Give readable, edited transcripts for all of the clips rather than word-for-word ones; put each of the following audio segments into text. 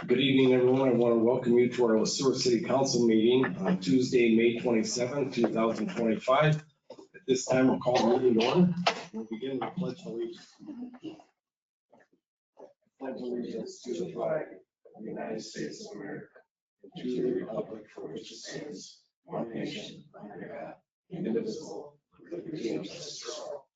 Good evening, everyone. I want to welcome you to our Sueur City Council meeting on Tuesday, May 27, 2025. At this time, we'll call the meeting to order. We'll begin with pledge of allegiance. Pledge allegiance to the flag of the United States of America and to the republic for which it stands, one nation, under God, indivisible, with liberty and justice for all.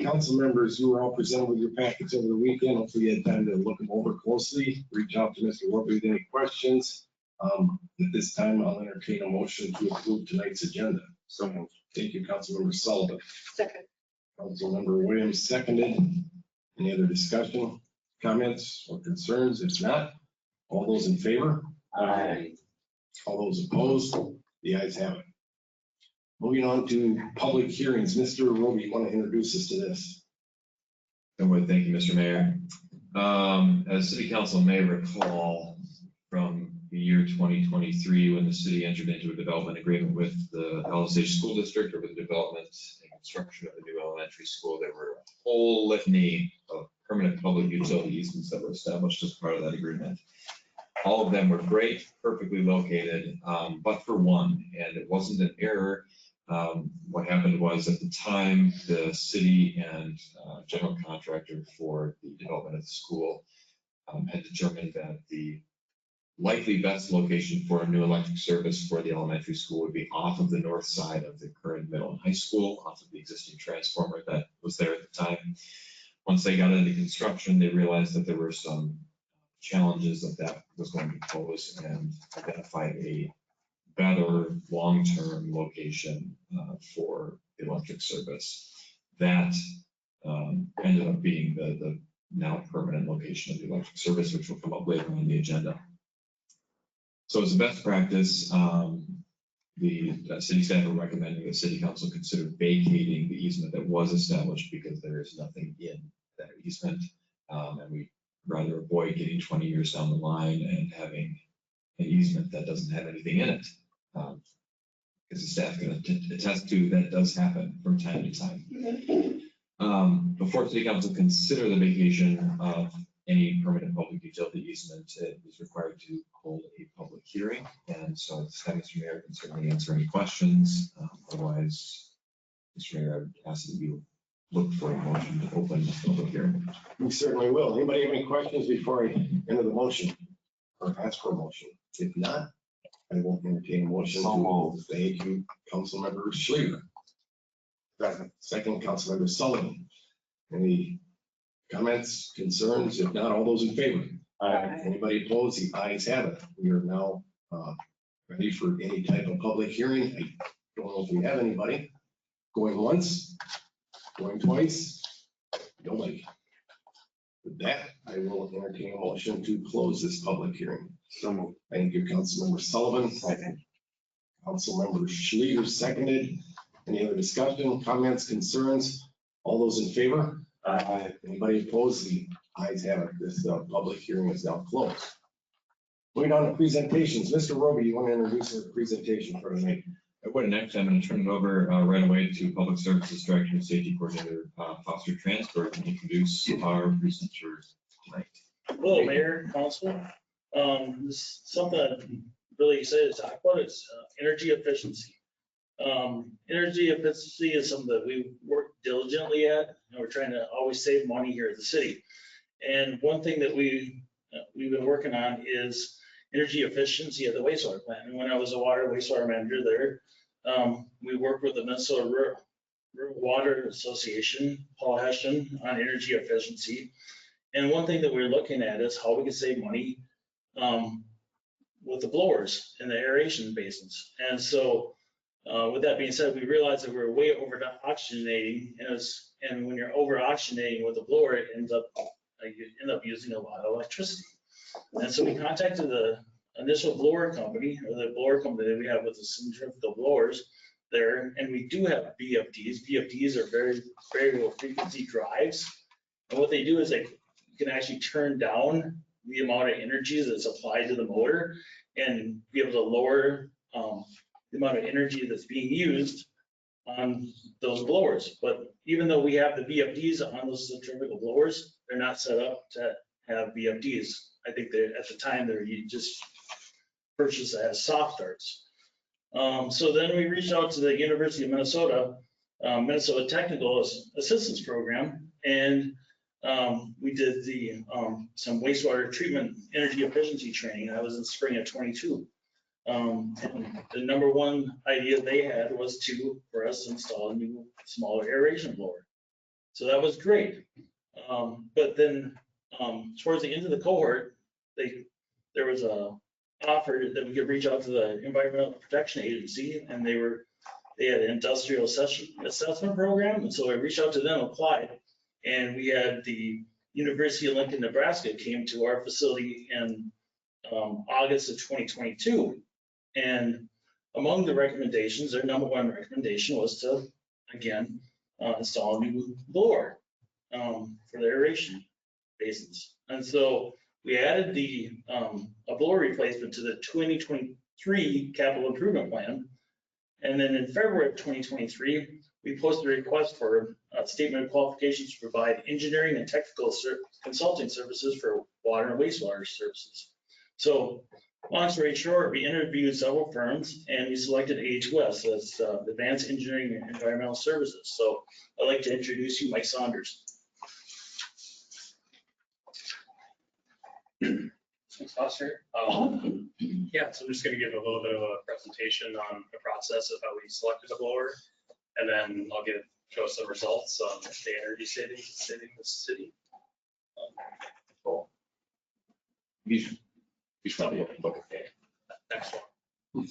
Council members who were all presented with your packets over the weekend, hopefully you had time to look them over closely, reach out to Mr. Warby with any questions. At this time, I'll entertain a motion to approve tonight's agenda. So moved. Thank you, Councilmember Sullivan. Second. Councilmember Williams seconded. Any other discussion, comments, or concerns? If not, all those in favor? Aye. All those opposed? The ayes have it. Moving on to public hearings. Mr. Roby, you want to introduce us to this? I would. Thank you, Mr. Mayor. As City Council may recall from the year 2023, when the city entered into a development agreement with the Osage School District over the development and construction of the new elementary school, there were a whole litany of permanent public utility easements that were established as part of that agreement. All of them were great, perfectly located, but for one, and it wasn't an error. What happened was, at the time, the city and general contractor for the development of the school had determined that the likely best location for a new electric service for the elementary school would be off of the north side of the current middle and high school, off of the existing transformer that was there at the time. Once they got into construction, they realized that there were some challenges that was going to pose, and identified a better long-term location for the electric service. That ended up being the now permanent location of the electric service, which will come up later on the agenda. So as a best practice, the city staff are recommending the city council consider vacating the easement that was established, because there is nothing in that easement, and we rather avoid getting 20 years down the line and having an easement that doesn't have anything in it. Because the staff can attest to that does happen from time to time. Before City Council consider the vacation of any permanent public utility easement, it is required to hold a public hearing. And so at this time, Mr. Mayor can certainly answer any questions. Otherwise, Mr. Mayor, I would ask that you look for a motion to open the public hearing. We certainly will. Anybody have any questions before I enter the motion or ask for a motion? If not, I will entertain a motion. Thank you, Councilmember Sueur. Second, Councilmember Sullivan. Any comments, concerns? If not, all those in favor? Aye. Anybody opposed? The ayes have it. We are now ready for any type of public hearing. I don't know if we have anybody. Going once, going twice. Nobody. With that, I will entertain a motion to close this public hearing. So moved. Thank you, Councilmember Sullivan. Second. Councilmember Schleter seconded. Any other discussion, comments, concerns? All those in favor? Aye. Anybody opposed? The ayes have it. This public hearing is now closed. Moving on to presentations. Mr. Roby, you want to introduce our presentation for tonight? I would. Next, I'm going to turn it over right away to Public Services Director and Safety Coordinator Foster Transport to introduce our presenter tonight. Hello, Mayor, Council. This is something I'm really excited to talk about. It's energy efficiency. Energy efficiency is something that we work diligently at, and we're trying to always save money here at the city. And one thing that we've been working on is energy efficiency at the wastewater plant. And when I was a wastewater manager there, we worked with the Minnesota Rural Water Association, Paul Hessian, on energy efficiency. And one thing that we're looking at is how we can save money with the blowers in the aeration basins. And so with that being said, we realized that we were way over oxygenating, and when you're over oxygenating with a blower, it ends up you end up using a lot of electricity. And so we contacted the initial blower company, or the blower company that we have with the centrifugal blowers there, and we do have VFDs. VFDs are very variable frequency drives, and what they do is you can actually turn down the amount of energy that's applied to the motor and be able to lower the amount of energy that's being used on those blowers. But even though we have the VFDs on those centrifugal blowers, they're not set up to have VFDs. I think that at the time they're just purchased as soft starts. So then we reached out to the University of Minnesota, Minnesota Technical Assistance Program, and we did some wastewater treatment energy efficiency training. That was in spring of 22. And the number one idea they had was for us to install a new smaller aeration blower. So that was great. But then towards the end of the cohort, there was a offer that we could reach out to the Environmental Protection Agency, and they had an industrial assessment program. And so I reached out to them, applied, and we had the University of Lincoln, Nebraska came to our facility in August of 2022. And among the recommendations, their number one recommendation was to, again, install a new blower for the aeration basins. And so we added a blower replacement to the 2023 capital improvement plan. And then in February of 2023, we posted a request for a statement of qualifications to provide engineering and technical consulting services for water and wastewater services. So long story short, we interviewed several firms and we selected AHUS as Advanced Engineering and Environmental Services. So I'd like to introduce you Mike Saunders. Thanks, Foster. Yeah, so I'm just going to give a little bit of a presentation on the process of how we selected a blower, and then I'll show some results on the energy savings it's saving the city. Cool. You should probably look at that. Next one.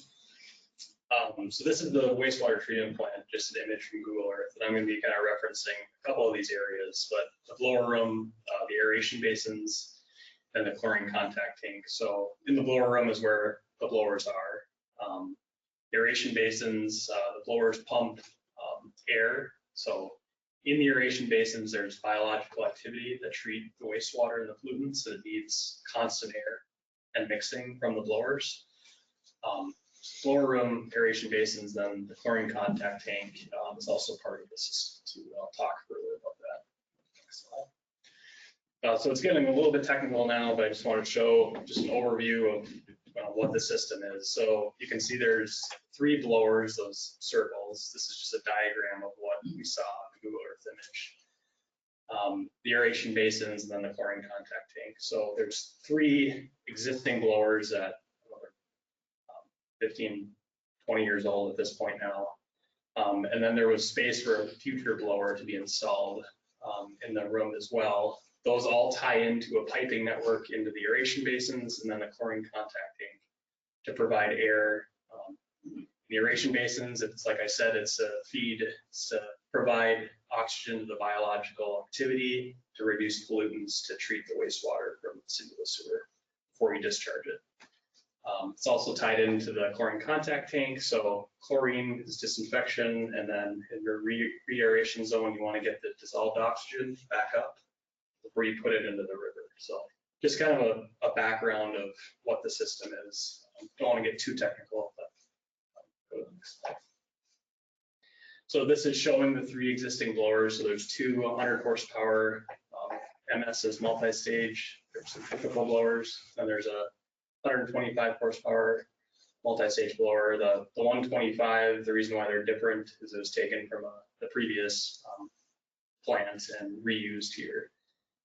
So this is the wastewater treatment plant, just an image from Google Earth, and I'm going to be kind of referencing a couple of these areas, but the blower room, the aeration basins, and the chlorine contact tank. So in the blower room is where the blowers are. Aeration basins, the blowers pump air. So in the aeration basins, there's biological activity that treat the wastewater and the pollutants, and it needs constant air and mixing from the blowers. Blower room, aeration basins, then the chlorine contact tank is also part of the system too. I'll talk further about that. Next slide. So it's getting a little bit technical now, but I just want to show just an overview of what the system is. So you can see there's 3 blowers, those circles. This is just a diagram of what we saw in the Google Earth image. The aeration basins and then the chlorine contact tank. So there's 3 existing blowers that are 15, 20 years old at this point now. And then there was space for a future blower to be installed in the room as well. Those all tie into a piping network into the aeration basins and then the chlorine contact tank to provide air. The aeration basins, it's like I said, it's a feed, it's to provide oxygen to the biological activity, to reduce pollutants, to treat the wastewater from the sewer before you discharge it. It's also tied into the chlorine contact tank. So chlorine is disinfection, and then in your re-aeration zone, you want to get the dissolved oxygen back up before you put it into the river. So just kind of a background of what the system is. Don't want to get too technical, but go to the next slide. So this is showing the 3 existing blowers. So there's 2 100 horsepower MS's multi-stage. There's some typical blowers, and there's a 125 horsepower multi-stage blower. The 125, the reason why they're different is it was taken from the previous plant and reused here.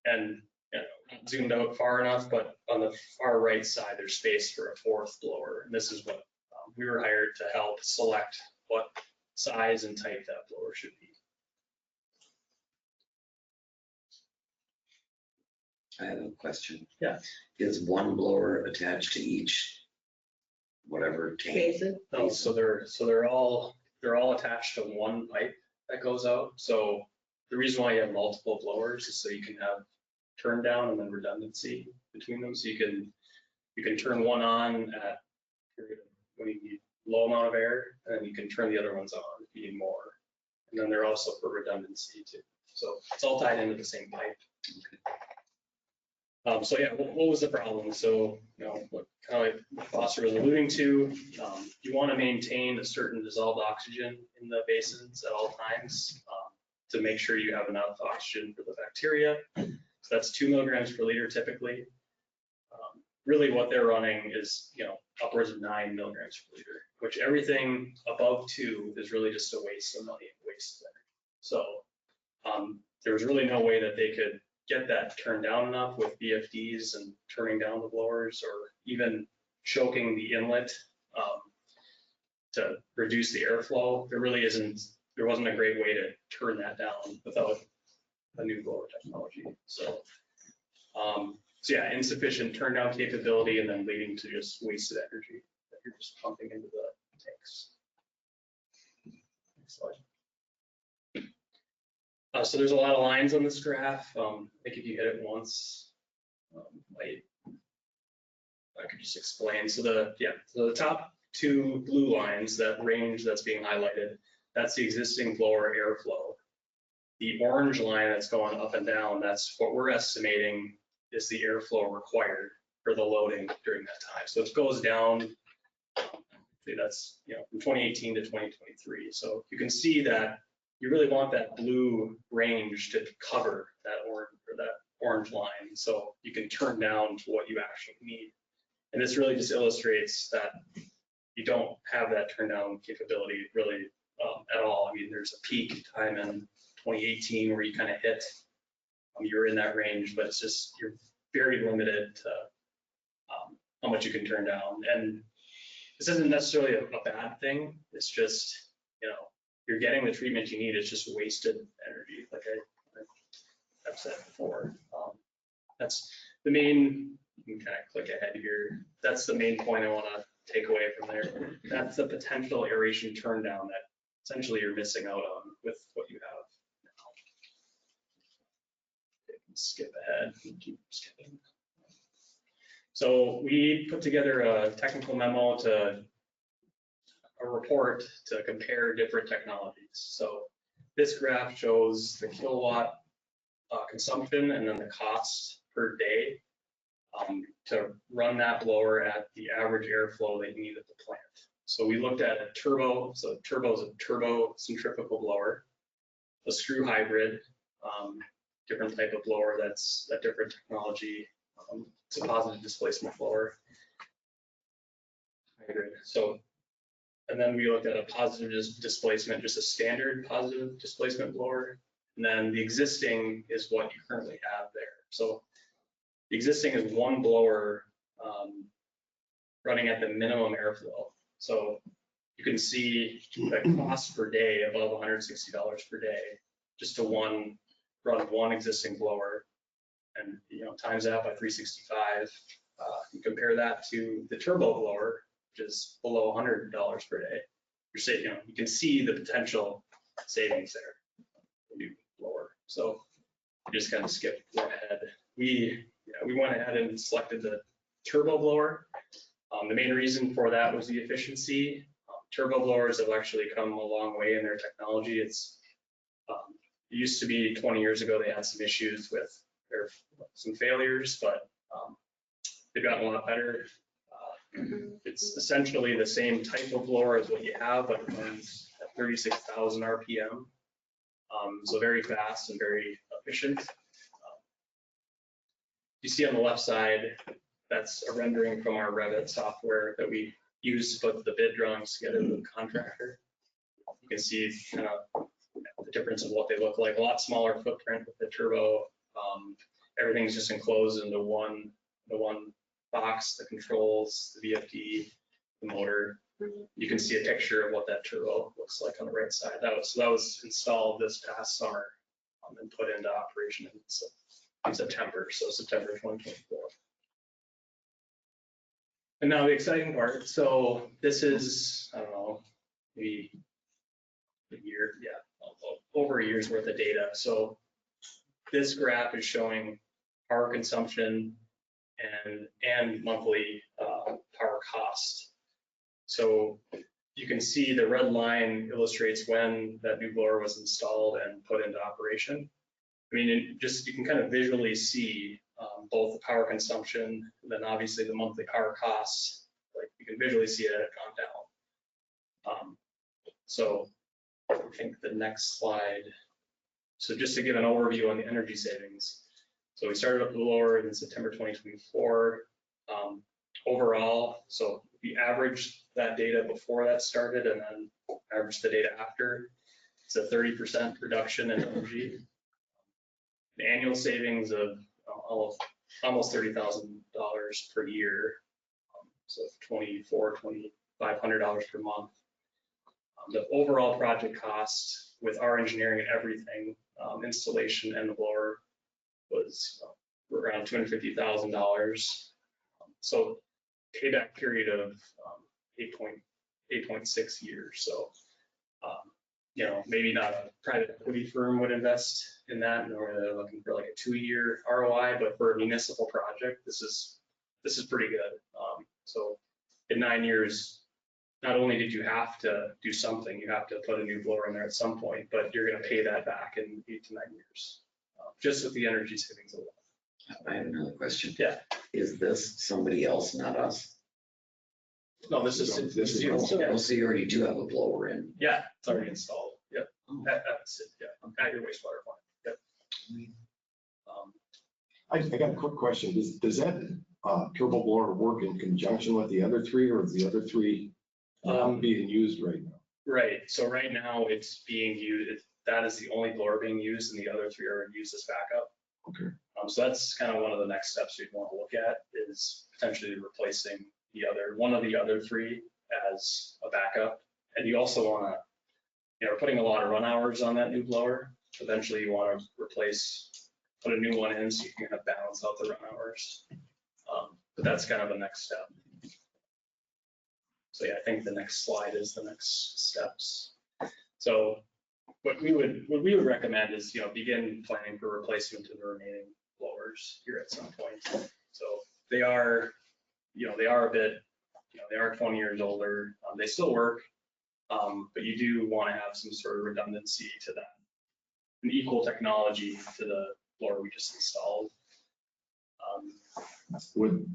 And not zoomed out far enough, but on the far right side, there's space for a 4th blower. And this is what we were hired to help select what size and type that blower should be. I have a question. Yeah. Is one blower attached to each whatever tank? No, so they're all attached to one pipe that goes out. So the reason why you have multiple blowers is so you can have turn down and then redundancy between them. So you can turn one on at when you need low amount of air, and then you can turn the other ones on if you need more. And then they're also for redundancy too. So it's all tied into the same pipe. So yeah, what was the problem? So, what kind of like Foster was alluding to, you want to maintain a certain dissolved oxygen in the basins at all times to make sure you have enough oxygen for the bacteria. So that's 2 milligrams per liter typically. Really what they're running is, upwards of 9 milligrams per liter, which everything above 2 is really just a waste of money, waste of energy. So there was really no way that they could get that turned down enough with VFDs and turning down the blowers or even choking the inlet to reduce the airflow. There wasn't a great way to turn that down without a new blower technology. So yeah, insufficient turn down capability and then leading to just wasted energy that you're just pumping into the tanks. Next slide. So there's a lot of lines on this graph. I think if you hit it once, I could just explain. So the top 2 blue lines, that range that's being highlighted, that's the existing blower airflow. The orange line that's going up and down, that's what we're estimating is the airflow required for the loading during that time. So it goes down, that's from 2018 to 2023. So you can see that you really want that blue range to cover that orange line, so you can turn down to what you actually need. And this really just illustrates that you don't have that turn down capability really at all. I mean, there's a peak time in 2018 where you kind of hit, you're in that range, but it's just, you're very limited to how much you can turn down. And this isn't necessarily a bad thing. It's just, you're getting the treatment you need. It's just wasted energy, like I've said before. That's the main, you can kind of click ahead here. That's the main point I want to take away from there. That's the potential aeration turn down that essentially you're missing out on with what you have now. Skip ahead and keep skipping. So we put together a technical memo a report to compare different technologies. So this graph shows the kilowatt consumption and then the cost per day to run that blower at the average airflow that you need at the plant. So we looked at a turbo, so turbo is a turbo centrifugal blower, a screw hybrid, different type of blower that's a different technology. It's a positive displacement blower hybrid. So, and then we looked at a positive displacement, just a standard positive displacement blower. And then the existing is what you currently have there. So the existing is one blower running at the minimum airflow. So you can see the cost per day above $160 per day, just to run one existing blower, and times that by 365. You compare that to the turbo blower, which is below $100 per day. You're saying, you can see the potential savings there. New blower. So just kind of skip ahead. We went ahead and selected the turbo blower. The main reason for that was the efficiency. Turbo blowers have actually come a long way in their technology. It used to be 20 years ago, they had some issues with some failures, but they've gotten a lot better. It's essentially the same type of blower as what you have, but it runs at 36,000 RPM. So very fast and very efficient. You see on the left side, that's a rendering from our Revit software that we use to put the bid drawings together with the contractor. You can see kind of the difference of what they look like. A lot smaller footprint with the turbo. Everything's just enclosed into one box, the controls, the VFD, the motor. You can see a picture of what that turbo looks like on the right side. That was installed this past summer and put into operation in September, so September 2024. And now the exciting part. So this is, I don't know, maybe a year, over a year's worth of data. So this graph is showing power consumption and monthly power cost. So you can see the red line illustrates when that new blower was installed and put into operation. I mean, you can kind of visually see both the power consumption, and then obviously the monthly power costs, like you can visually see it had gone down. So I think the next slide. So just to give an overview on the energy savings. So we started up the blower in September 2024. Overall, so we averaged that data before that started and then averaged the data after. It's a 30% reduction in energy. An annual savings of almost $30,000 per year. So $2,500 per month. The overall project cost with our engineering and everything, installation and the blower was around $250,000. So payback period of 8.6 years. So, maybe not a private equity firm would invest in that, nor they're looking for like a 2-year ROI, but for a municipal project, this is pretty good. So in 9 years, not only did you have to do something, you have to put a new blower in there at some point, but you're going to pay that back in 8 to 9 years, just with the energy savings alone. I have another question. Yeah. Is this somebody else, not us? No, this is you. So Yeah. you already do have a blower in. Yeah, it's already installed. Yep. Oh. That's it. Yeah. At your wastewater plant. Yep. I got a quick question. Does that turbo blower work in conjunction with the other three, or is the other three being used right now? Right. So right now it's being used. That is the only blower being used, and the other three are used as backup. Okay. So that's kind of one of the next steps we'd want to look at is potentially replacing one of the other three as a backup. And you also want to, we're putting a lot of run hours on that new blower. Eventually you want to put a new one in so you can kind of balance out the run hours. But that's kind of the next step. So yeah, I think the next slide is the next steps. So what we would recommend is, begin planning for replacement of the remaining blowers here at some point. So they are a bit, they are 20 years older. They still work, but you do want to have some sort of redundancy to that, an equal technology to the blower we just installed.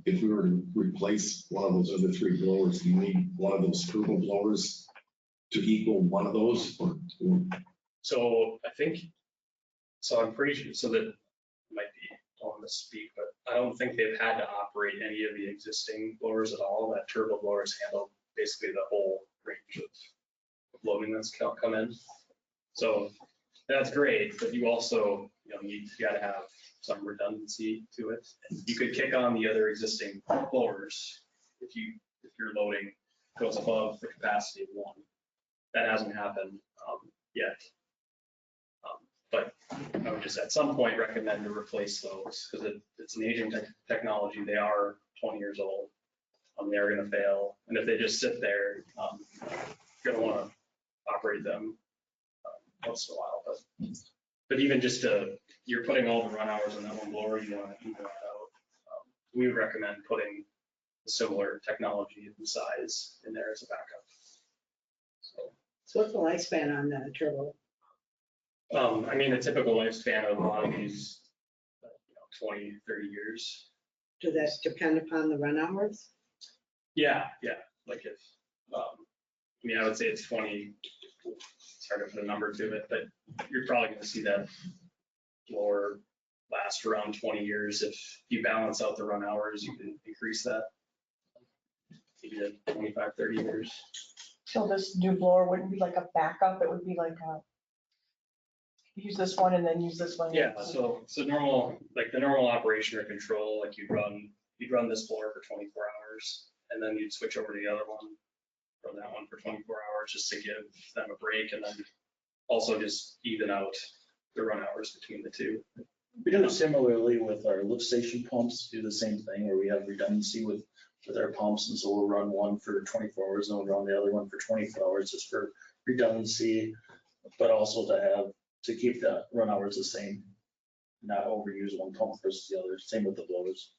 If we were to replace one of those other three blowers, do you need one of those turbo blowers to equal one of those? So I'm pretty sure, so that might be, I don't want to speak, but I don't think they've had to operate any of the existing blowers at all. That turbo blowers handle basically the whole range of loading that's come in. So that's great, but you also, you got to have some redundancy to it. And you could kick on the other existing blowers if your loading goes above the capacity of one. That hasn't happened yet. But I would just at some point recommend to replace those because it's an aging technology. They are 20 years old. They're going to fail. And if they just sit there, you're going to want to operate them once in a while. But even just you're putting all the run hours on that one blower, you want to even that out. We would recommend putting a similar technology and size in there as a backup. So what's the lifespan on the turbo? The typical lifespan of a lot of these, 20, 30 years. Does that depend upon the run hours? Yeah. Like if, I would say it's 20, it's hard to put a number to it, but you're probably going to see that blower last around 20 years. If you balance out the run hours, you can increase that maybe to 25, 30 years. So this new blower wouldn't be like a backup, it would be like use this one and then use this one. Yeah, so normal, like the normal operation or control, like you'd run this blower for 24 hours and then you'd switch over to the other one, run that one for 24 hours just to give them a break and then also just even out the run hours between the two. We do it similarly with our lift station pumps, do the same thing where we have redundancy with our pumps. And so we'll run one for 24 hours and we'll run the other one for 24 hours just for redundancy, but also to keep the run hours the same, not overuse one pump versus the other. Same with the blowers.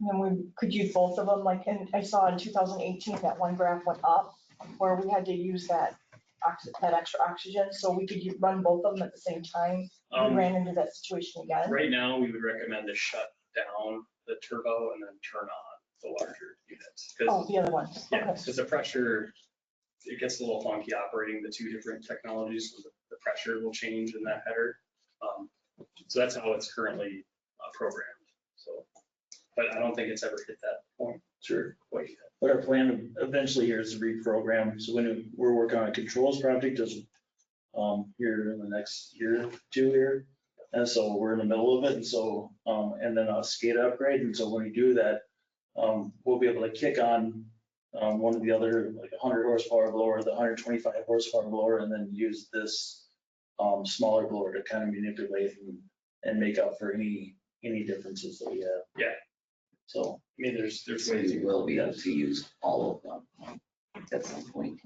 And then we could use both of them, like, and I saw in 2018 that one graph went up where we had to use that extra oxygen, so we could run both of them at the same time. We ran into that situation again. Right now, we would recommend to shut down the turbo and then turn on the larger units. 'Cause- Oh, the other ones, Yeah, okay. because the pressure, it gets a little funky operating the two different technologies, so the pressure will change in that header. So that's how it's currently programmed, so. But I don't think it's ever hit that point Sure. quite yet. But our plan eventually here is to reprogram, so when we're working on a controls project, just here in the next year or two here. And so we're in the middle of it, and so, and then a SCADA upgrade, and so when we do that, we'll be able to kick on one of the other, like 100 horsepower blower, the 125 horsepower blower, and then use this smaller blower to kind of manipulate and make up for any differences that we have. Yeah. So, I mean, there's So ways, you will be able to use all of them at some point.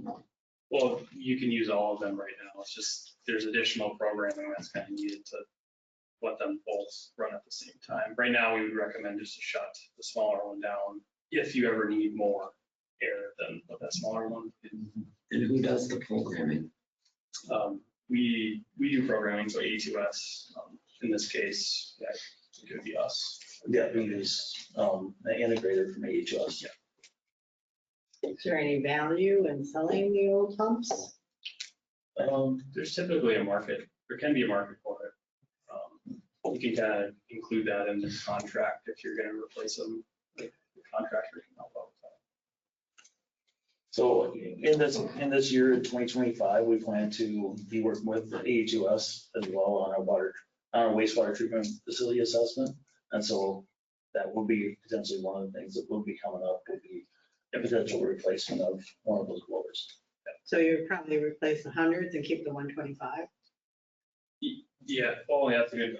well, you can use all of them right now. It's just, there's additional programming that's kind of needed to let them both run at the same time. Right now, we would recommend just to shut the smaller one down if you ever need more air than what that smaller one. And who does the programming? We do programming, so A2S, in this case, yeah, it would be us. yeah, we use an integrator from AHS. Is there any value in selling the old pumps? There's typically a market, there can be a market for it. You can kind of include that in the contract if you're gonna replace them, like the contractor can help out with that. So in this year, 2025, we plan to be working with the AHUS as well on our wastewater treatment facility assessment. And so that will be potentially one of the things that will be coming up, would be a potential replacement of one of those blowers. So you'd probably replace the hundreds and keep the 125? Yeah, oh, yeah, that's a good,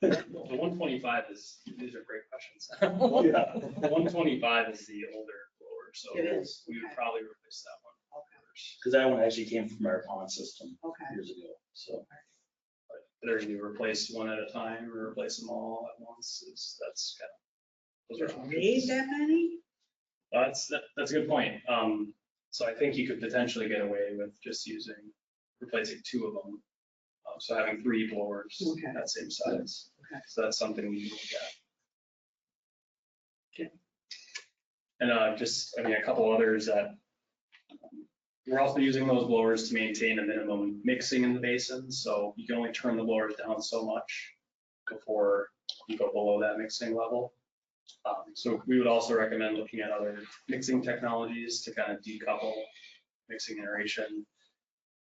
the 125 is, these are great questions. Yeah. The 125 is the older blower, so It is, we would okay. probably replace that one Okay, first. Because that one actually came from our pond system okay. years ago, so. But Whether you replace one at a time or replace them all at once, that's kind of, those are Need options. that many? That's a good point. So I think you could potentially get away with just replacing two of them. So having three blowers Okay. that same size. Okay. So that's something we can look at. Okay. And a couple others that we're also using those blowers to maintain a minimum mixing in the basin. So you can only turn the blowers down so much before you go below that mixing level. So we would also recommend looking at other mixing technologies to kind of decouple mixing aeration,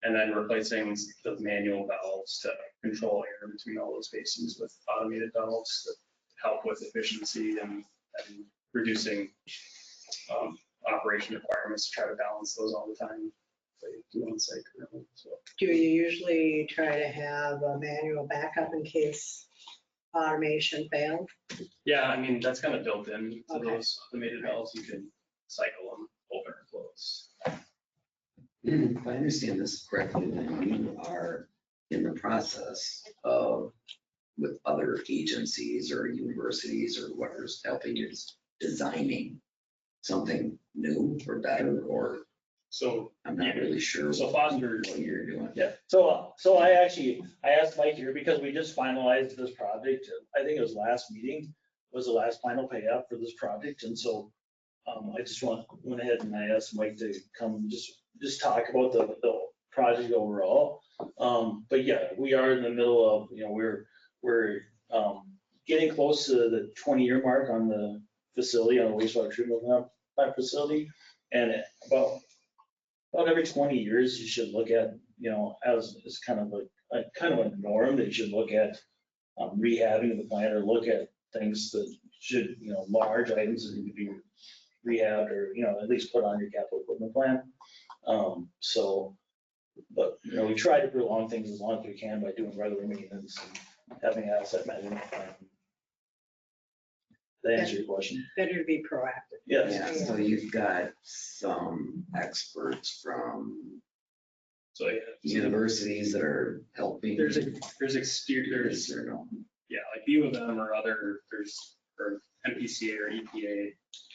and then replacing the manual valves to control air between all those basins with automated valves that help with efficiency and reducing operation requirements to try to balance those all the time. They do on site currently, so. Do you usually try to have a manual backup in case automation failed? Yeah, I mean, that's kind of built in to Okay. those automated valves. You can cycle them, open or close. If I understand this correctly, then you are in the process of, with other agencies or universities or whatever's helping you, designing something new or better, or So, I'm not really sure so Foster, what you're doing. Yeah, so I asked Mike here because we just finalized this project. I think it was last meeting, was the last final payout for this project. And so I just went ahead and I asked Mike to come just talk about the project overall. But yeah, we are in the middle of, we're getting close to the 20-year mark on the facility, on the wastewater treatment plant facility. And about every 20 years, you should look at, as kind of a norm that you should look at rehabbing the plant, or look at things that should, large items that need to be rehabbed, or, at least put on your capital equipment plan. But we try to prolong things as long as we can by doing regular maintenance and having asset management plan. That answer your question? Better to be proactive. Yes. Yeah, so you've got some experts from so yeah. universities that are helping. There's exterior, Is there no? yeah, like U of M or other, or MPCA or EPA,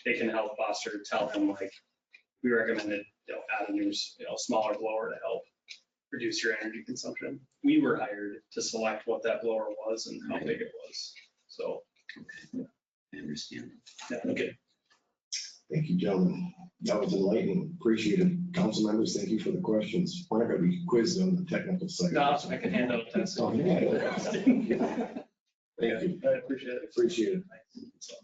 they can help Foster tell them, like, we recommended, add a new, smaller blower to help reduce your energy consumption. We were hired to select what that blower was and how big it was. So understand. Okay. Thank you, gentlemen. That was enlightening. Appreciate it. Council members, thank you for the questions. We're not going to be quizzed on the technical side. No, I can hand out a test. Okay. Thank you. I appreciate it. Appreciate it. So,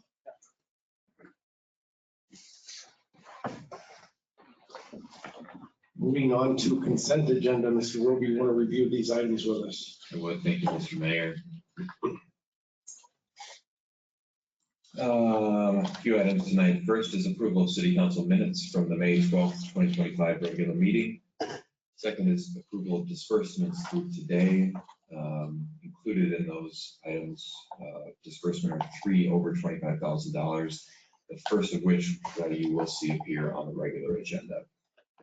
Moving on to consent agenda, Mr. Roby, you want to review these items with us? I would, thank you, Mr. Mayor. A few items tonight. First is approval of city council minutes from the May 12th, 2025 regular meeting. Second is approval of disbursements through today. Included in those items, disbursement of 3 over $25,000. The first of which you will see appear on the regular agenda.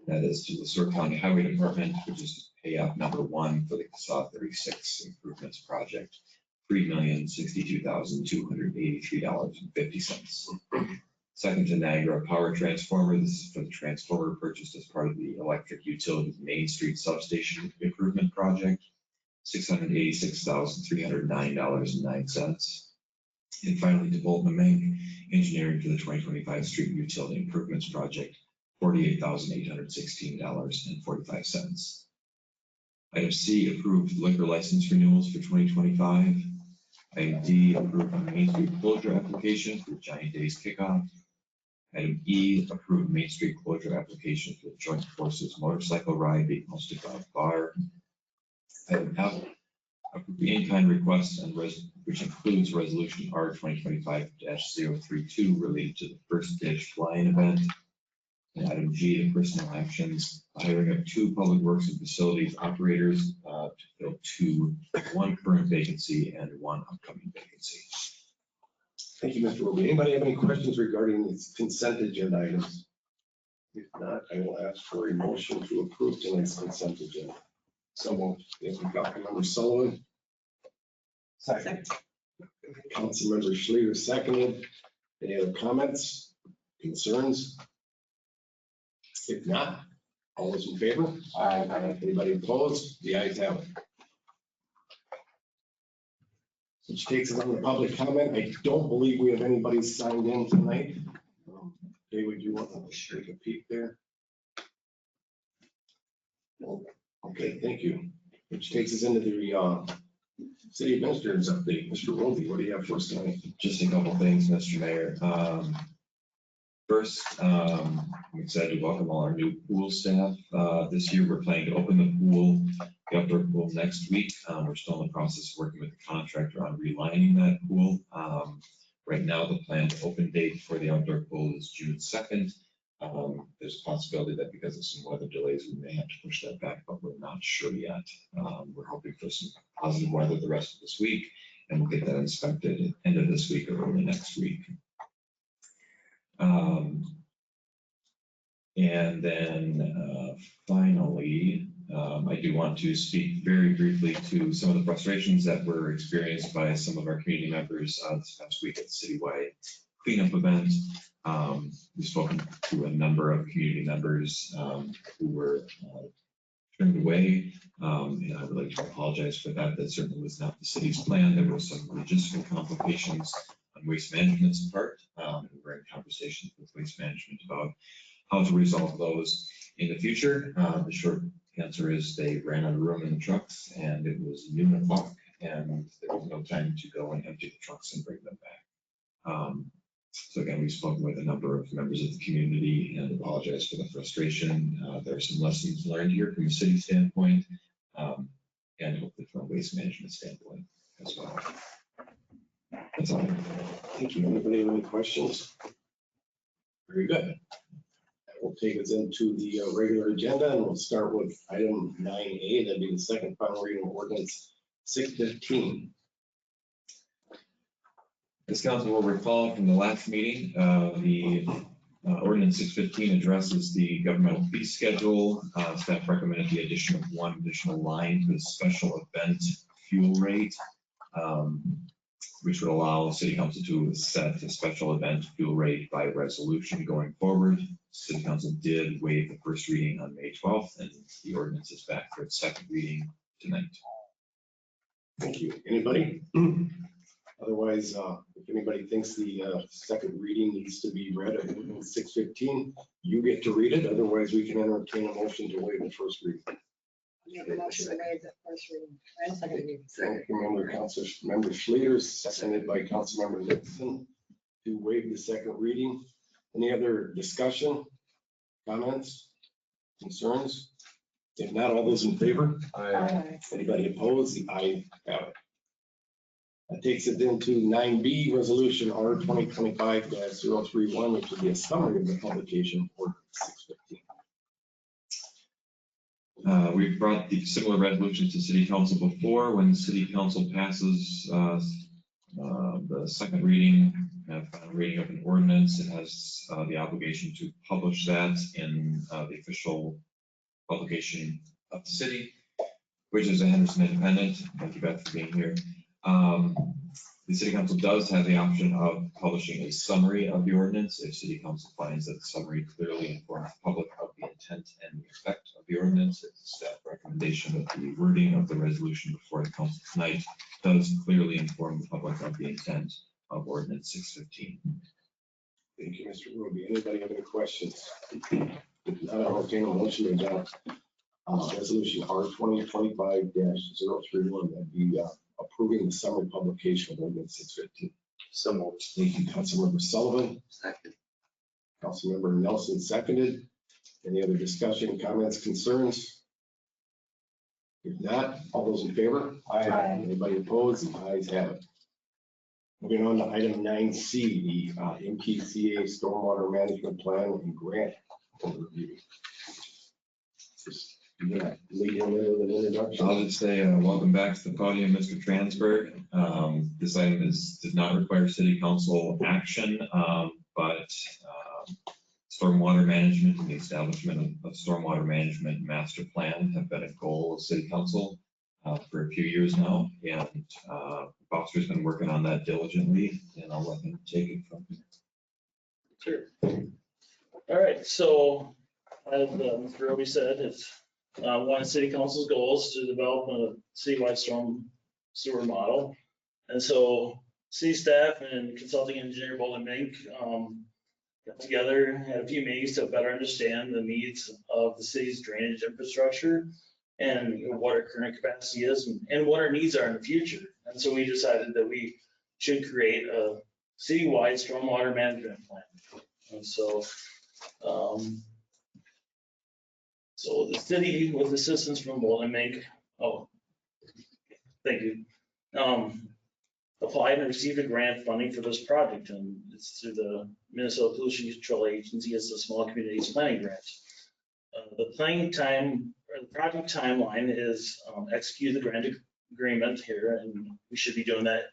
That is to the Sueur County Highway Department, which is payout number 1 for the CASA 36 improvements project, $3,062,283.50. Second to Niagara Power Transformer. This is for the transformer purchased as part of the electric utility Main Street substation improvement project, $686,309.09. And finally, to Bolton Mank Engineering for the 2025 street utility improvements project, $48,816.45. Item C, approved liquor license renewals for 2025. Item D, approved Main Street closure application for Giant Days kickoff. Item E, approved Main Street closure application for the Joint Forces motorcycle ride being hosted by Bar. Item F, approved in-kind requests and which includes resolution R 2025-032 related to the first ditch fly-in event. And item G, the personal actions, hiring of 2 public works and facilities operators to fill 1 current vacancy and 1 upcoming vacancy. Thank you, Mr. Roby. Anybody have any questions regarding these consent agenda items? If not, I will ask for a motion to approve tonight's consent agenda. So moved. Thank you, Councilmember Sullivan. Second. Councilmember Schleter seconded. Any other comments, concerns? If not, all those in favor? Aye. Anybody opposed? The ayes have it. Which takes us on to public comment. I don't believe we have anybody signed in tonight. David, you want to take a peek there? No. Okay, thank you. Which takes us into the city administrator's update. Mr. Roby, what do you have for us tonight? Just a couple things, Mr. Mayor. First, I'm excited to welcome all our new pool staff. This year, we're planning to open the outdoor pool next week. We're still in the process of working with the contractor on relining that pool. Right now, the planned open date for the outdoor pool is June 2nd. There's a possibility that because of some weather delays, we may have to push that back, but we're not sure yet. We're hoping for some positive weather the rest of this week, and we'll get that inspected at the end of this week or early next week. And then finally, I do want to speak very briefly to some of the frustrations that were experienced by some of our community members this past week at the citywide cleanup event. We've spoken to a number of community members who were turned away, and I would like to apologize for that. That certainly was not the city's plan. There were some logistical complications on Waste Management's part, and we're in conversations with Waste Management about how to resolve those in the future. The short answer is they ran out of room in the trucks, and it was noon o'clock, and there was no time to go and empty the trucks and bring them back. So again, we've spoken with a number of members of the community and apologize for the frustration. There are some lessons learned here from a city standpoint, and hopefully from a Waste Management standpoint as well. That's all. Thank you. Anybody have any questions? Very good. That will take us into the regular agenda, and we'll start with item 9A. That'd be the second final reading of ordinance 615. As council will recall from the last meeting, the ordinance 615 addresses the governmental fee schedule. Staff recommended the addition of 1 additional line to the special event fuel rate, which would allow city council to set a special event fuel rate by resolution going forward. City council did waive the first reading on May 12th, and the ordinance is back for its second reading tonight. Thank you. Anybody? Otherwise, if anybody thinks the second reading needs to be read at 6:15, you get to read it. Otherwise, we can entertain a motion to waive the first reading. Make a motion to waive the first reading and second reading. Thank you, Councilmember Schleter, seconded by Councilmember Nixon, to waive the second reading. Any other discussion, comments, concerns? If not, all those in favor? Aye. Anybody opposed? The ayes have it. That takes it into 9B, Resolution R 2025-031, which will be a summary of the publication for 6:15. We've brought the similar resolutions to city council before. When the city council passes the second reading and final reading of an ordinance, it has the obligation to publish that in the official publication of the city, which is a Henderson Independent. Thank you, Beth, for being here. The city council does have the option of publishing a summary of the ordinance if city council finds that the summary clearly informs the public of the intent and the effect of the ordinance. It's a staff recommendation that the wording of the resolution before the council tonight does clearly inform the public of the intent of ordinance 6:15. Thank you, Mr. Ruby. Anybody have any questions? If not, I'll entertain a motion to adopt Resolution R 2025-031, that'd be approving the summary publication of ordinance 6:15. So moved. Thank you, Councilmember Sullivan. Second. Councilmember Nelson seconded. Any other discussion, comments, concerns? If not, all those in favor? Aye. Anybody opposed? The ayes have it. Moving on to item 9C, the MPCA Stormwater Management Plan and Grant overview. Just, you know, lead in there with an introduction. I'll just say welcome back to the podium, Mr. Transberg. This item does not require city council action, but stormwater management and the establishment of stormwater management master plan have been a goal of city council for a few years now. And Foster's been working on that diligently, and I'll let him take it from here. Sure. All right, so as Mr. Roby said, it's one of city council's goals to develop a citywide storm sewer model. And so city staff and consulting engineer Bolton Mink got together, had a few meetings to better understand the needs of the city's drainage infrastructure and what our current capacity is and what our needs are in the future. And so we decided that we should create a citywide stormwater management plan. And so, so the city, with assistance from Bolton Mink, thank you, applied and received a grant funding for this project, and it's through the Minnesota Pollution Control Agency. It's a small communities planning grant. The planning time, or the project timeline is execute the grant agreement here, and we should be doing that as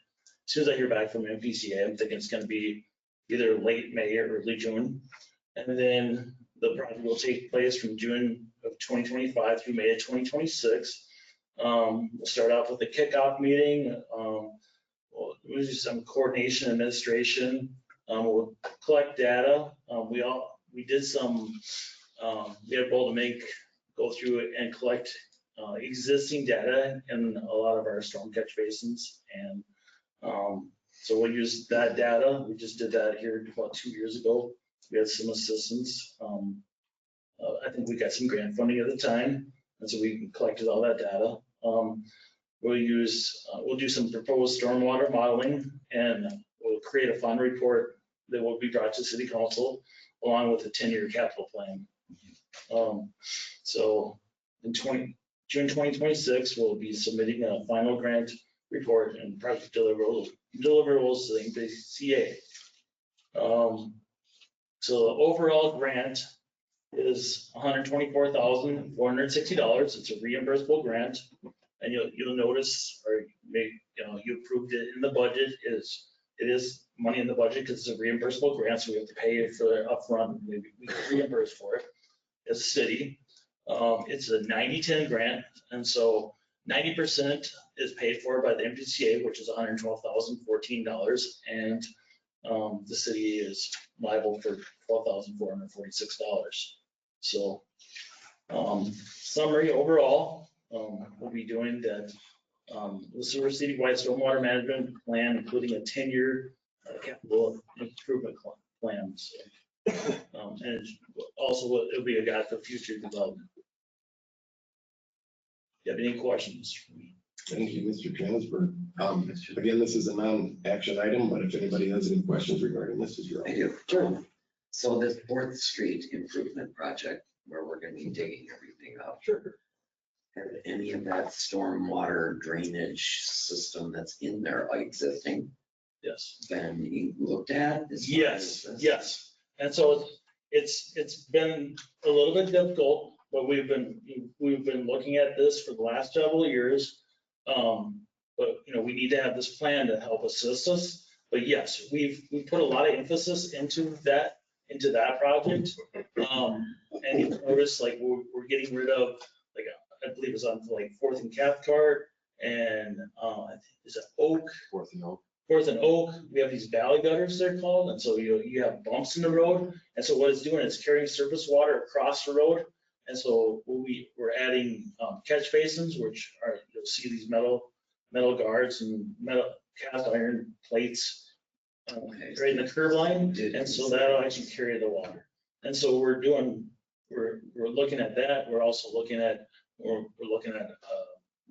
soon as I hear back from MPCA. I'm thinking it's going to be either late May or early June. And then the project will take place from June of 2025 through May of 2026. We'll start off with a kickoff meeting. We'll do some coordination administration. We'll collect data. We had Bolton Mink go through and collect existing data in a lot of our storm catch basins. And so we'll use that data. We just did that here about 2 years ago. We had some assistance. I think we got some grant funding at the time. And so we collected all that data. We'll do some proposed stormwater modeling, and we'll create a fund report that will be brought to city council along with a 10-year capital plan. So in June 2026, we'll be submitting a final grant report and project deliverables to the MPCA. So the overall grant is $124,460. It's a reimbursable grant. And you'll notice, or maybe, you approved it in the budget, it is money in the budget because it's a reimbursable grant, so we have to pay it for it upfront. We get reimbursed for it as a city. It's a 90-10 grant, and so 90% is paid for by the MPCA, which is $112,014, and the city is liable for $12,446. So summary overall. We'll be doing that The Sueur citywide stormwater management plan, including a 10-year capital improvement plan. So, and also it'll be a guide for future development. Do you have any questions for me? Thank you, Mr. Transfer. Again, this is a non-action item, but if anybody has any questions regarding this, is your I own. do. Sure. So this 4th Street improvement project, where we're gonna be digging everything up. Sure. Have any of that stormwater drainage system that's in there existing Yes. been looked at? as far Yes, as this? yes. And so it's been a little bit difficult, but we've been looking at this for the last several years. But, you know, we need to have this plan to help assist us. But yes, we've put a lot of emphasis into that project. And you've noticed, like, we're getting rid of, like, I believe it's on like 4th and Cathcart, and is it Oak? 4th and Oak. 4th and Oak, we have these valley gutters, they're called, and so you have bumps in the road. And so what it's doing, it's carrying surface water across the road. And so we're adding catch basins, which are, you'll see these metal guards and metal cast iron plates Okay. right in the curb line. Did And so consider- that'll actually carry the water. And so we're looking at that. We're also looking at, we're looking at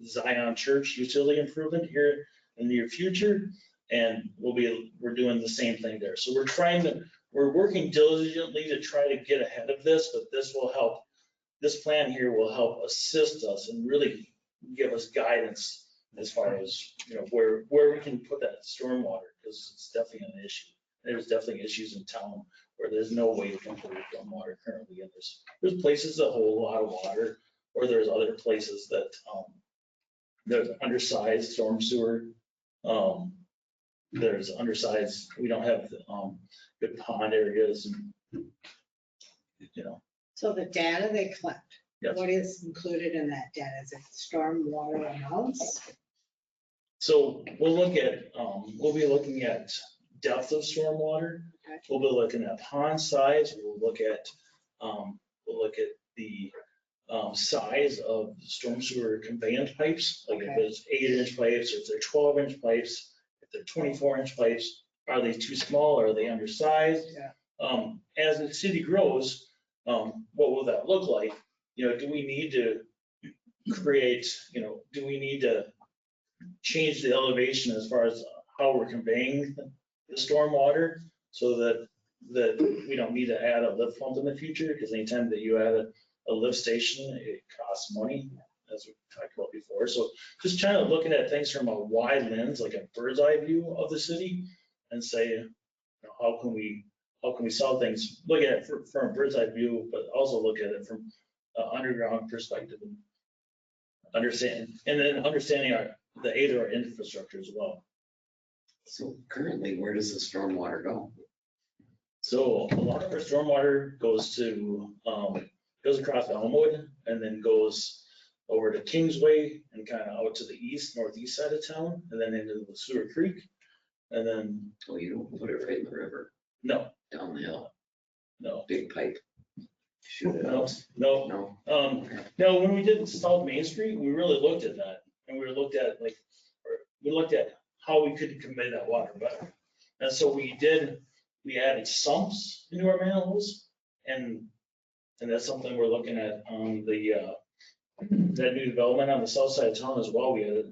Zion Church utility improvement here in the near future. And we're doing the same thing there. So we're working diligently to try to get ahead of this, but this plan here will help assist us and really give us guidance as far as, you know, where we can put that stormwater, because it's definitely an issue. There's definitely issues in town where there's no way to control stormwater currently. And there's places that hold a lot of water, or there's other places that there's undersized storm sewer. There's undersized, we don't have good pond areas, and, you know. So the data they collect, Yes. what is included in that data? Is it stormwater amounts? So we'll be looking at depth of stormwater. Okay. We'll be looking at pond size. We'll look at the size of storm sewer conveyance pipes. Like if Okay. it's 8-inch pipes, or if they're 12-inch pipes, if they're 24-inch pipes, are they too small? Are they undersized? Yeah. As the city grows, what will that look like? You know, do we need to change the elevation as far as how we're conveying the stormwater, so that we don't need to add a lift pump in the future? Because anytime that you add a lift station, it costs money, as we talked about before. So just trying to looking at things from a wide lens, like a bird's eye view of the city, and say, you know, how can we solve things? Look at it from a bird's eye view, but also look at it from an underground perspective, and understanding the aid of our infrastructure as well. So currently, where does the stormwater go? So a lot of our stormwater goes across Elmwood, and then goes over to Kingsway, and kind of out to the northeast side of town, and then into the Sueur Creek. And then, Oh, you don't put it right in the river, no, down the hill, no, big pipe. Shoot it no, out. no. No. No, when we did South Main Street, we really looked at that, and we looked at how we could convey that water better. And so we added sumps into our manholes, and that's something we're looking at on that new development on the south side of town as well. We're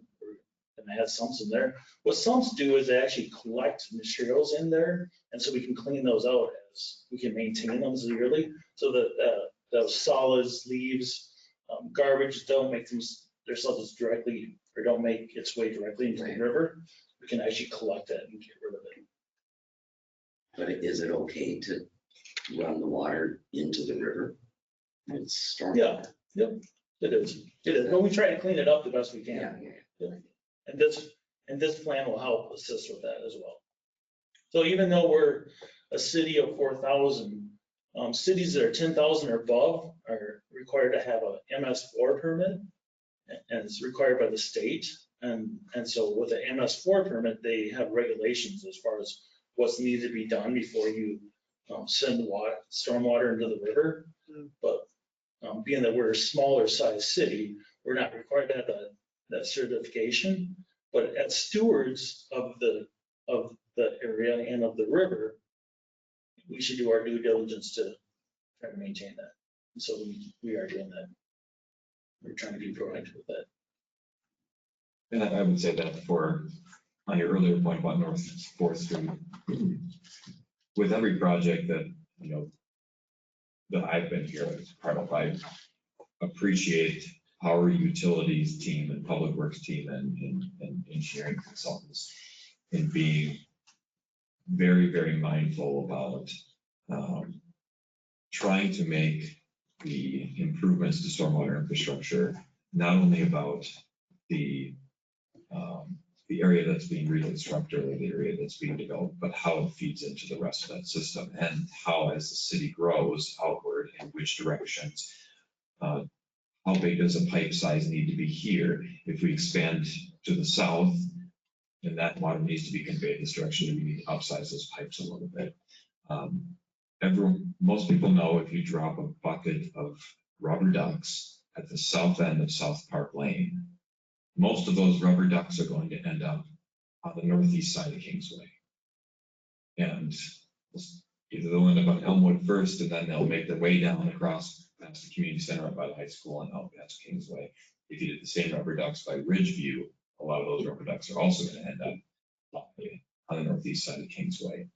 gonna add sumps in there. What sumps do is they actually collect materials in there, and so we can clean those out as we can maintain them yearly, so that those solids, leaves, garbage don't make themselves directly, or don't make its way directly into the Right. river. We can actually collect it and get rid of it. But is it okay to run the water into the river? It's storm. Yeah. Yep, it is. But we try to clean it up the best we can. Yeah. And this plan will help assist with that as well. So even though we're a city of 4,000, cities that are 10,000 or above are required to have a MS4 permit, and it's required by the state. And so with the MS4 permit, they have regulations as far as what's needed to be done before you send stormwater into the river. But being that we're a smaller size city, we're not required to have that certification. But as stewards of the area and of the river, we should do our due diligence to try to maintain that. And so we are doing that. We're trying to be proactive with that. And I would say that on your earlier point about North Fourth Street, with every project that, that I've been here as part of, I appreciate our utilities team and public works team and engineering consultants in being very, very mindful about trying to make the improvements to stormwater infrastructure not only about the area that's being reconstructed or the area that's being developed, but how it feeds into the rest of that system and how, as the city grows outward, in which directions, how big does a pipe size need to be here? If we expand to the south, and that water needs to be conveyed this direction, we need to upsize those pipes a little bit. Most people know if you drop a bucket of rubber ducks at the south end of South Park Lane, most of those rubber ducks are going to end up on the northeast side of Kingsway. And either they'll end up on Elmwood first, and then they'll make their way down across past the community center up by the high school and out past Kingsway. If you did the same rubber ducks by Ridgeview, a lot of those rubber ducks are also going to end up on the northeast side of Kingsway.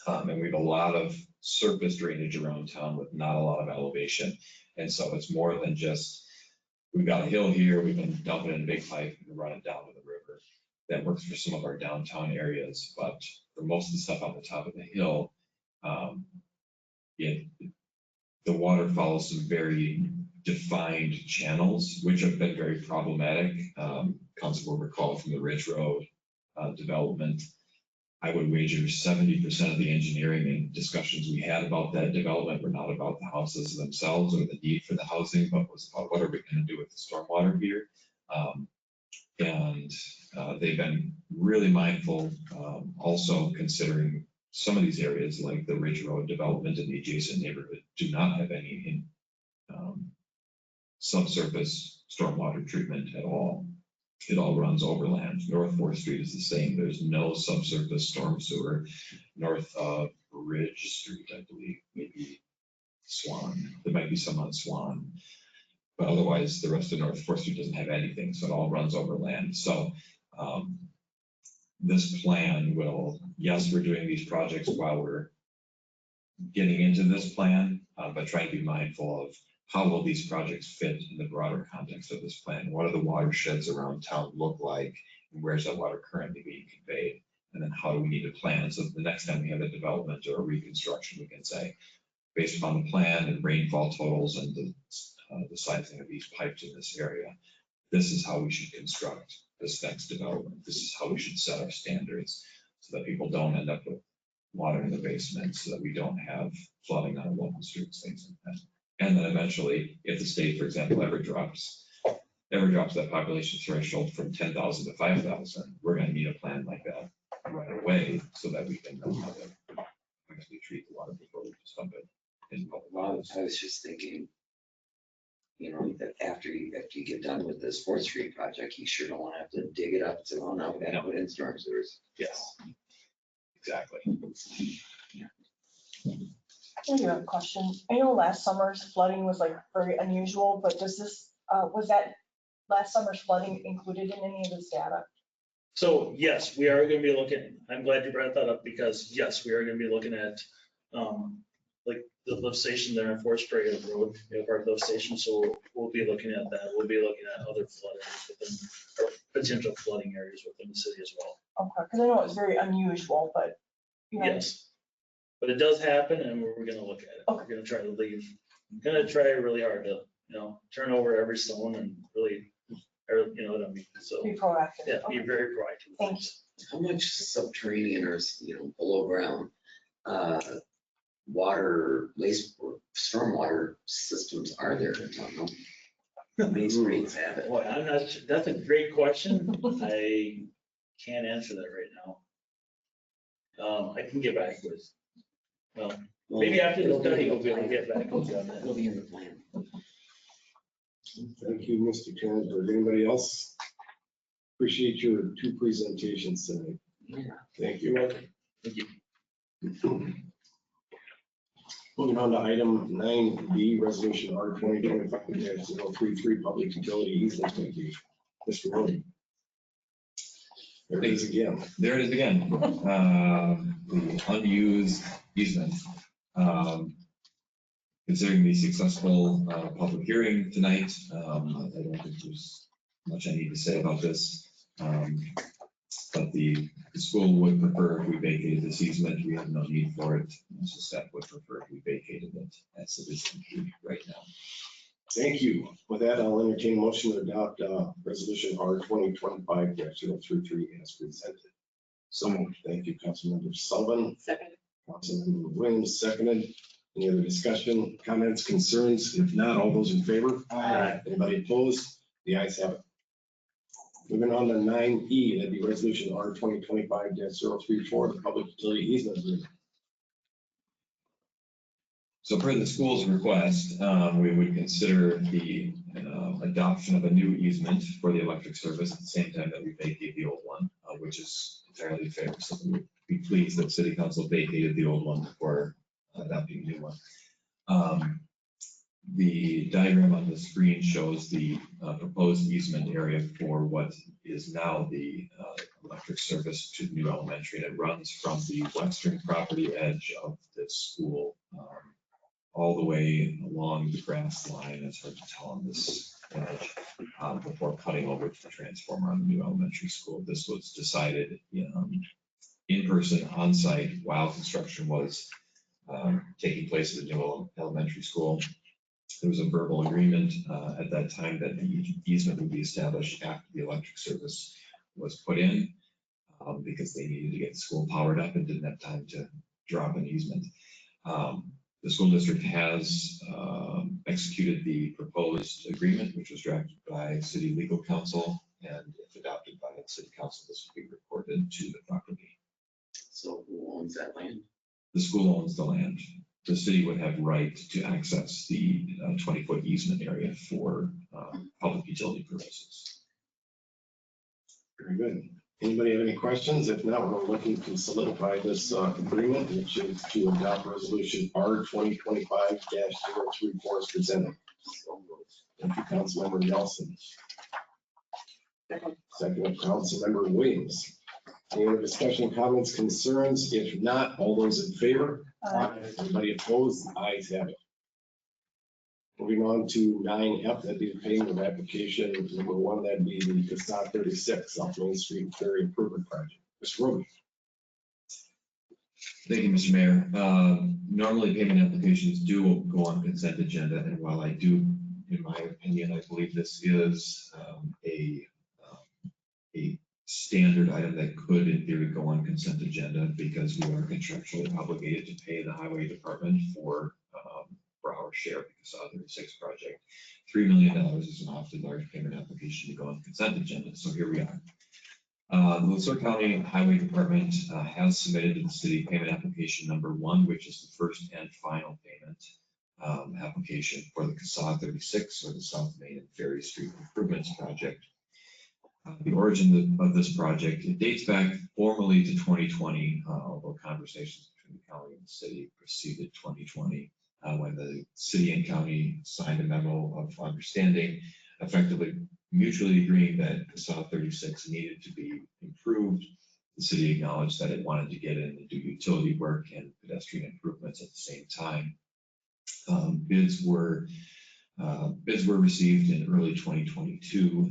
And we have a lot of surface drainage around town with not a lot of elevation. And so it's more than just, we've got a hill here, we can dump it in a big pipe and run it down to the river. That works for some of our downtown areas, but for most of the stuff on the top of the hill, the water follows some very defined channels, which have been very problematic. Council will recall from the Ridge Road development, I would wager 70% of the engineering and discussions we had about that development were not about the houses themselves or the need for the housing, but was about what are we going to do with the stormwater here. And they've been really mindful, also considering some of these areas like the Ridge Road development in the adjacent neighborhood do not have any subsurface stormwater treatment at all. It all runs overland. North 4th Street is the same. There's no subsurface storm sewer north of Ridge Street, I believe, maybe Swan. There might be some on Swan, but otherwise the rest of North 4th Street doesn't have anything, so it all runs overland. So this plan will, yes, we're doing these projects while we're getting into this plan, but trying to be mindful of how will these projects fit in the broader context of this plan? What do the watersheds around town look like? And where's that water currently being conveyed? And then how do we need to plan? So the next time we have a development or a reconstruction, we can say, based upon the plan and rainfall totals and the sizing of these pipes in this area, this is how we should construct this next development. This is how we should set our standards so that people don't end up with water in the basement, so that we don't have flooding on local streets, things like that. And then eventually, if the state, for example, ever drops that population threshold from 10,000 to 5,000, we're going to need a plan like that right away so that we can know how to actually treat the water before we just dump it in public waters. I was just thinking, that after you get done with this 4th Street project, you sure don't want to have to dig it up and say, well, now we got to put in storm sewers. Yes, exactly. I do have a question. I know last summer's flooding was like very unusual, but does this, was that last summer's flooding included in any of this data? So yes, we are going to be looking, I'm glad you brought that up because yes, we are going to be looking at like the lift station there on Forest Parade Road, part of lift station. So we'll be looking at that. We'll be looking at other flood areas within, or potential flooding areas within the city as well. Okay, because I know it's very unusual, but. Yes. But it does happen and we're going to look at it. Okay. We're going to try to leave. I'm going to try really hard to, turn over every stone and really, you know what I mean? So, Be proactive. yeah, be Okay. very proactive. Thanks. How much subterranean or, below ground, water, waste, or stormwater systems are there in town? How many streets have it? Boy, I'm not, that's a great question. I can't answer that right now. I can get back with, well, maybe after the study, we'll be able to get back with you on It'll that. be in the plan. Thank you, Mr. Kenneth. Or anybody else Appreciate your two presentations tonight. Yeah. Thank you. Thank you. Moving on to item 9B, resolution R 2025-033, public utility easement review. Mr. Rowe. There it is again. There it is again. The unused easement. Considering the successful public hearing tonight, I don't think there's much I need to say about this. But the school would prefer if we vacated this easement. We have no need for it. So staff would prefer if we vacated it as it is right now. Thank you. With that, I'll entertain a motion to adopt resolution R 2025-033 as presented. So moved. Thank you, Councilmember Sullivan. Second. Councilmember Williams, seconded. Any other discussion, comments, concerns? If not, all those in favor? Aye. Anybody opposed? The ayes have it. Moving on to 9E, that'd be resolution R 2025-034, the public utility easement agreement. So per the school's request, we would consider the adoption of a new easement for the electric service at the same time that we vacate the old one, which is entirely fair. So we'd be pleased that City Council vacated the old one before adopting a new one. The diagram on the screen shows the proposed easement area for what is now the electric service to the new elementary. And it runs from the western property edge of the school all the way along the grass line. It's hard to tell on this image before cutting over to the transformer on the new elementary school. This was decided in person on site while construction was taking place at the new elementary school. There was a verbal agreement at that time that the easement would be established after the electric service was put in because they needed to get the school powered up and didn't have time to drop an easement. The school district has executed the proposed agreement, which was drafted by City Legal Counsel, and if adopted by the City Council, this will be reported to the property. So who owns that land? The school owns the land. The city would have right to access the 20-foot easement area for public utility purposes. Very good. Anybody have any questions? If not, we're looking to solidify this agreement, which is to adopt resolution R 2025-034 as presented. So moved. Thank you, Councilmember Nelson. Second, Councilmember Williams. Any other discussion, comments, concerns? If not, all those in favor? Anybody opposed? The ayes have it. Moving on to 9F, that'd be the payment of application number 1, that'd be the Casad 36 South Main Street Ferry Improvement Project. Mr. Roby. Thank you, Mr. Mayor. Normally payment applications do go on consent agenda, and while I do, in my opinion, I believe this is a standard item that could in theory go on consent agenda because we are contractually obligated to pay the highway department for our share of the Casad 36 project. $3 million is an awfully large payment application to go on consent agenda, so here we are. The Sueur County Highway Department has submitted to the city payment application number 1, which is the first and final payment application for the Casad 36 or the South Main and Ferry Street Improvements Project. The origin of this project, it dates back formally to 2020, although conversations between the county and the city preceded 2020, when the city and county signed a memo of understanding, effectively mutually agreeing that Casad 36 needed to be improved. The city acknowledged that it wanted to get in and do utility work and pedestrian improvements at the same time. Bids were received in early 2022.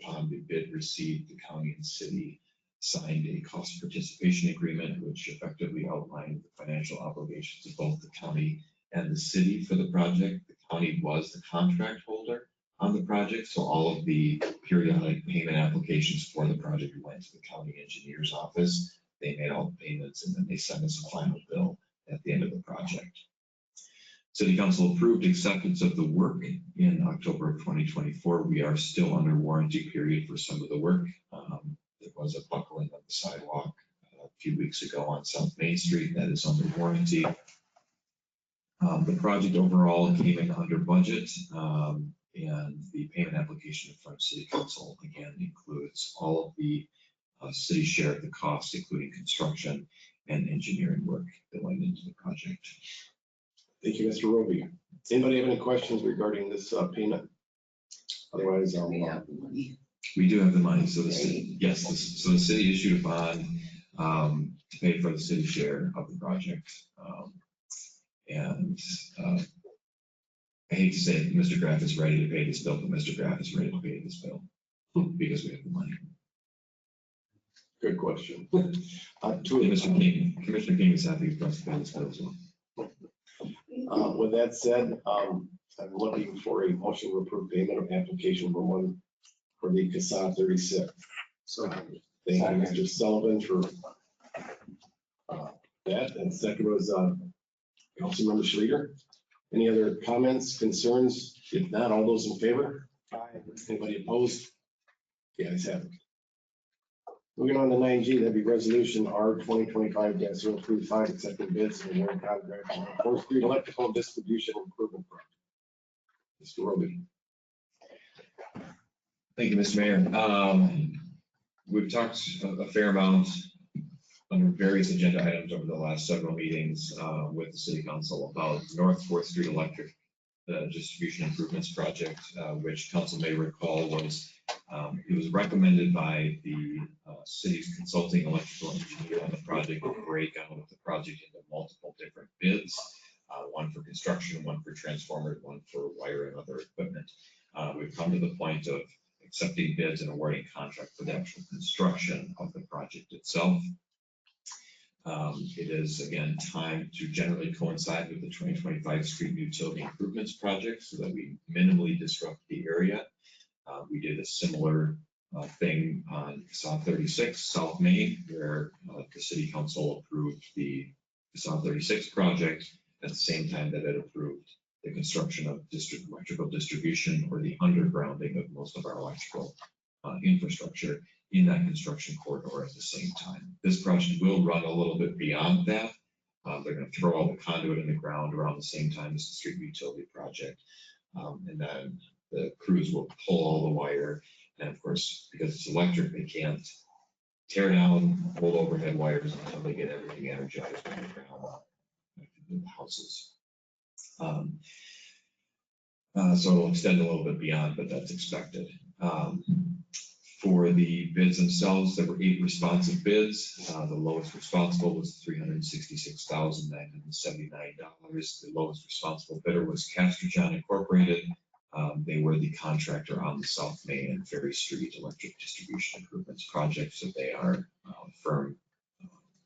Upon the bid received, the county and city signed a cost participation agreement, which effectively outlined the financial obligations of both the county and the city for the project. The county was the contract holder on the project, so all of the periodic payment applications for the project went to the county engineer's office. They made all the payments, and then they sent us a final bill at the end of the project. City Council approved acceptance of the work in October of 2024. We are still under warranty period for some of the work. There was a buckling of the sidewalk a few weeks ago on South Main Street that is under warranty. The project overall came in under budget. And the payment application in front of City Council, again, includes all of the city share of the costs, including construction and engineering work that went into the project. Thank you, Mr. Roby. Does anybody have any questions regarding this payment? Otherwise, I'll, We have the money. We do have the money, so the city, yes, so the city issued a bond to pay for the city share of the project. And I hate to say it, Mr. Graff is ready to pay this bill, but Mr. Graff is ready to pay this bill because we have the money. good question. And Mr. King, Commissioner King is happy for us to pay this bill as well. With that said, I'm looking for a motion to approve payment of application for the CASA 36. So thank you, Mr. Sullivan, for that. And second was Councilmember Schrader. Any other comments, concerns? If not, all those in favor? Anybody opposed? The ayes have it. Moving on to 9G, that'd be resolution R 2025-035, accepting bids and awarding contract on 4th Street electrical distribution improvement project. Mr. Roby. Thank you, Mr. Mayor. We've talked a fair amount under various agenda items over the last several meetings with the City Council about North 4th Street Electric Distribution Improvements Project, which Council may recall was it was recommended by the city's consulting electrical engineer on the project to break out the project into multiple different bids, one for construction, one for transformers, one for wire and other equipment. We've come to the point of accepting bids and awarding contract for the actual construction of the project itself. It is, again, time to generally coincide with the 2025 street utility improvements project so that we minimally disrupt the area. We did a similar thing on South 36, South Main, where the City Council approved the South 36 project at the same time that it approved the construction of electrical distribution or the undergrounding of most of our electrical infrastructure in that construction corridor at the same time. This project will run a little bit beyond that. They're going to throw all the conduit in the ground around the same time as the street utility project. And then the crews will pull all the wire. And of course, because it's electric, they can't tear down old overhead wires until they get everything energized in the houses. So it'll extend a little bit beyond, but that's expected. For the bids themselves, there were 8 responsive bids. The lowest responsible was $366,979. The lowest responsible bidder was Castrojohn Incorporated. They were the contractor on the South Main and Ferry Street electric distribution improvements project, so they are a firm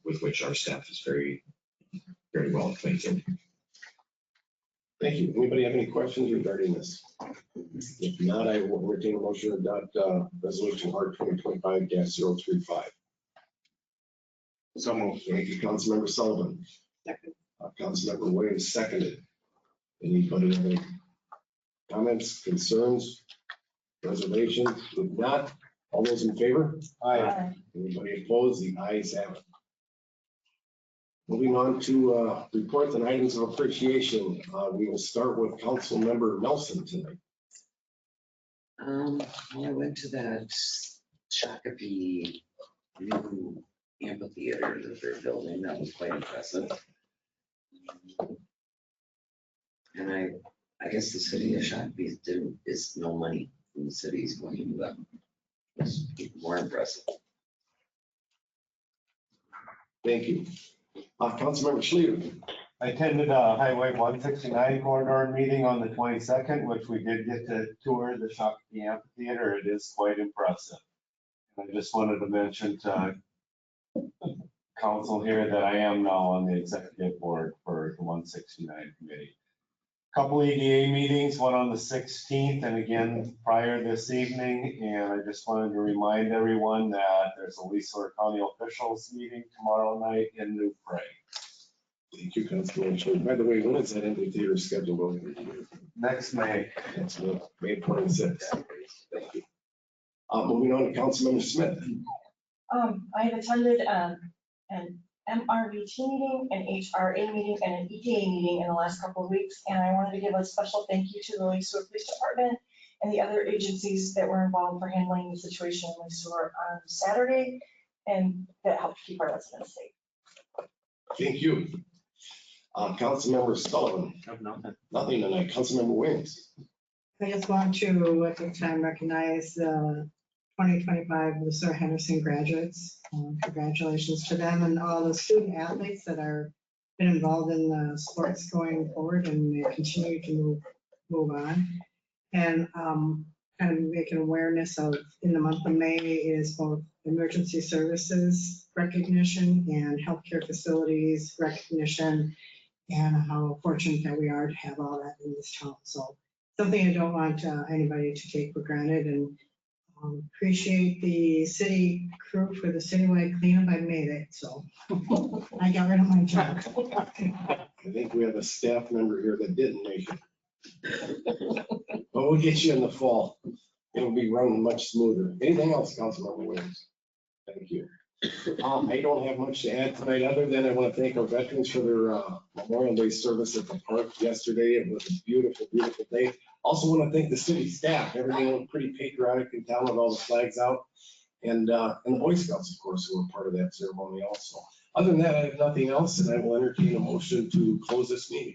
with which our staff is very, very well acquainted. Thank you. Anybody have any questions regarding this? If not, I will entertain a motion to adopt resolution R 2025-035. So moved. Thank you, Councilmember Sullivan. Councilmember Williams seconded. Anybody have any comments, concerns, reservations? If not, all those in favor? Aye. Anybody opposed? The ayes have it. Moving on to reports and items of appreciation. We will start with Councilmember Nelson tonight. Well, I went to that Shakopee new amphitheater that they're building. That was quite impressive. And I guess the city of Shakopee is no money from the city's going into that. It's more impressive. Thank you. Councilmember Schlier. I attended a Highway 169 corridor meeting on the 22nd, which we did get to tour the Shakopee Amphitheater. It is quite impressive. I just wanted to mention to council here that I am now on the executive board for the 169 committee. Couple EDA meetings, one on the 16th and again prior this evening. And I just wanted to remind everyone that there's a Sueur County officials meeting tomorrow night in New Prague. Thank you, Councilmember Schlier. By the way, when is that amphitheater scheduled over the year? Next May. That's May 26th. Thank you. Moving on to Councilmember Smith. I have attended an MRVT meeting, an HRA meeting, and an EPA meeting in the last couple of weeks, and I wanted to give a special thank you to the Sueur Police Department and the other agencies that were involved for handling the situation in Sueur on Saturday, and that helped keep our residents safe. Thank you. Councilmember Sullivan, Have nothing. nothing tonight. Councilmember Williams. I just want to at this time recognize 2025 Sueur Henderson graduates. Congratulations to them and all the student athletes that are been involved in the sports going forward, and they continue to move on. And kind of make an awareness of, in the month of May is both emergency services recognition and healthcare facilities recognition, and how fortunate that we are to have all that in this town. So something I don't want anybody to take for granted, and appreciate the city crew for the citywide cleanup. I made it, so I got rid of my job. I think we have a staff member here that didn't make it. But we'll get you in the fall. It'll be running much smoother. Anything else, Councilmember Williams? Thank you. I don't have much to add tonight, other than I want to thank our veterans for their Memorial Day service at the park yesterday. It was a beautiful, beautiful day. Also want to thank the city staff. Everything went pretty patriotic in town with all the flags out. And the Boy Scouts, of course, who were part of that ceremony also. Other than that, I have nothing else, and I will entertain a motion to close this meeting.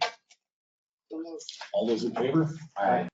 All those in favor? Aye.